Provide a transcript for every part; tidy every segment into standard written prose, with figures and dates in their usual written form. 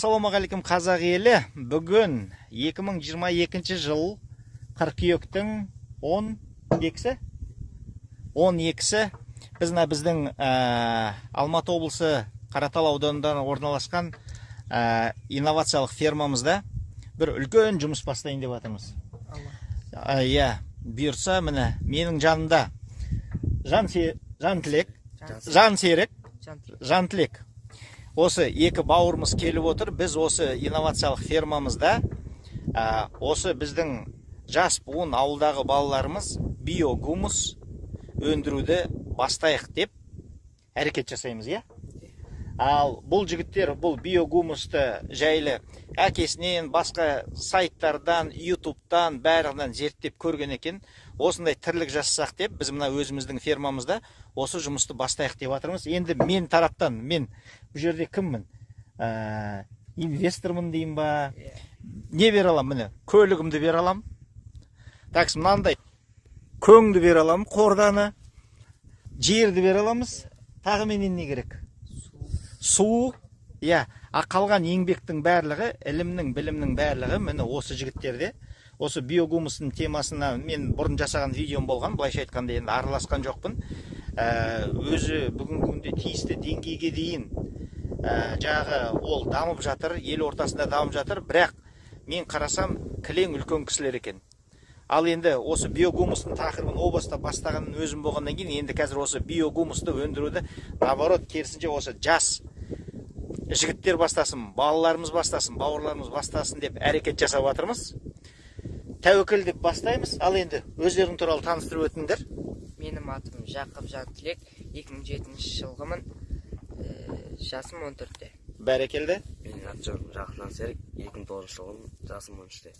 Ассалаумағалейкум қазақ елі. Бүгін 2022 жыл қыркүйектің 12-сі біздің Алматы облысы Қаратал ауданында орналасқан инновациялық фермамызда бір үлкен жұмыс бастайын деп жатырмыз. Бұйырса, міне менің жанымда Жантілек. Осы екі бауырымыз келіп отыр. Біз осы инновациялық фермамызда осы біздің жас буын ауылдағы балаларымыз биогумус өндіруді бастайық деп әрекет жасаймыз, иә? Ал бұл жігіттер бұл биогумусты жайлы әкесінен, басқа сайттардан, ютубтан, бәрінен зерттеп көрген екен. Осындай тірлік жасасақ деп, біз мына өзіміздің фермамызда осы жұмысты бастайық деп жатырмыз. Енді мен тараптан, мен бұл жерде кіммін? Инвестормын деймін ба? Не бере алам? Міне, көлігімді бере алам. Такс, мынандай көңді бере алам, қорданы, жерді бере аламыз. Тағы менен не керек? Су, қалған еңбектің бәрлігі, ілімнің, білімнің бәрлігі міне осы жігіттерде. Осы биогумустың темасына мен бұрын жасаған видеом болған, былайша айтқанда енді араласқан жоқпын. Өзі бүгінгі күнде тиісті деңгейге дейін жағы ол дамып жатыр, ел ортасында дамып жатыр, бірақ мен қарасам кілең үлкен кісілер екен. Ал енді осы биогумустың тақырыбын о баста бастағанын өзім болғаннан кейін, енді қазір осы биогумусты өндіруді, наоборот, керісінше осы жас жігіттер бастасын, балаларымыз бастасын, бауырларымыз бастасын деп әрекет жасап жатырмыз. Тәуекел деп бастаймыз. Ал енді өздерің туралы таныстырып өтіңдер. Менің атым Жақып Жантілек, 2007 жылғымын, жасым 14-те. Бәрекелді. Менің атым Жақып Серік, 2009 жылғым, жасым 13-те.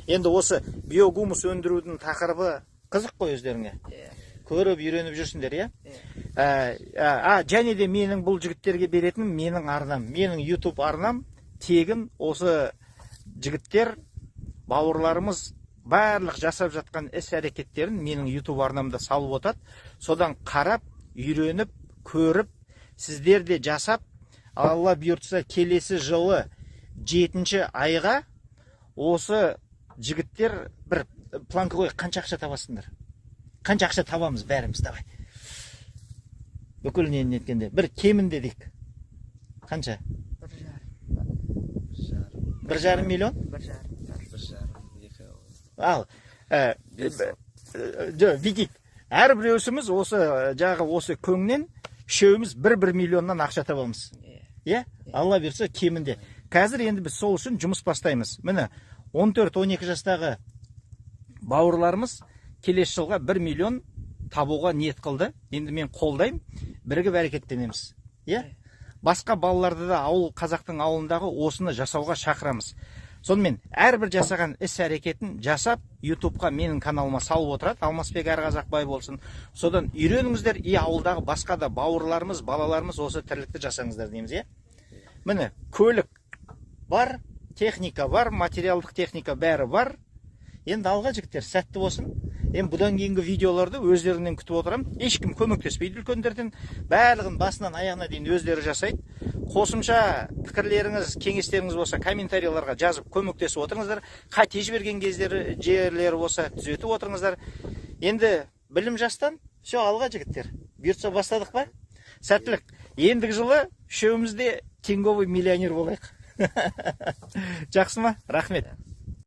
Енді осы биогумус өндірудің тақырыбы қызық қой өздеріңе. Көріп, үйреніп жүрсіңдер, және де менің бұл жігіттерге беретінім менің арнам, менің YouTube арнам тегін осы жігіттер, бауырларымыз барлық жасап жатқан іс әрекеттерін менің YouTube арнамда салып отады. Содан қарап, үйреніп, көріп, сіздер де жасап, Алла бұйыртса келесі жылы 7-ші айға осы жігіттер бір планка қойып қанша ақша табасыңдар? Қанша ақша табамыз бәріміз, давай. Бүкілінен неткенде. Бір кемінде дейік. Қанша? 1,5 миллион? 1,5. Ал, видик, әр біреусіміз осы жағы осы көңнен үшеуміз 1 миллионнан ақша табамыз. Алла берсе кемінде. Қазір енді біз сол үшін жұмыс бастаймыз. Міне, 14-12 жастағы бауырларымыз келесі жылға 1 миллион табуға ниет қылды. Енді мен қолдайым, бірігіп әрекеттенеміз. Басқа балаларды да қазақтың ауылындағы осыны жасауға шақырамыз. Сонымен, әрбір жасаған іс әрекетін жасап, YouTube-қа менің каналыма салып отырады. Алмасбек Әрқазақбай болсын. Содан үйреніңіздер, ауылдағы басқа да бауырларымыз, балаларымыз осы тірлікті жасаңыздар дейміз, Міне, көлік бар, техника бар, материалдық техника бәрі бар. Енді алға жігіттер, сәтті болсын. Енді бұдан кейінгі видеоларды өздерінен күтіп отырам. Ешкім көмектеспейді үлкендерден. Барлығын басынан аяғына дейін өздері жасайды. Қосымша пікірлеріңіз, кеңестеріңіз болса, комментарийларға жазып көмектесіп отырыңыздар. Қате жіберген жерлері болса, түзетіп отырыңыздар. Енді білім жастан, алға жігіттер. Бұйыртса бастадық па? Сәттілік. Ендігі жылы үшеумізде тенговый миллионер болайық. Жақсы ма? Рахмет.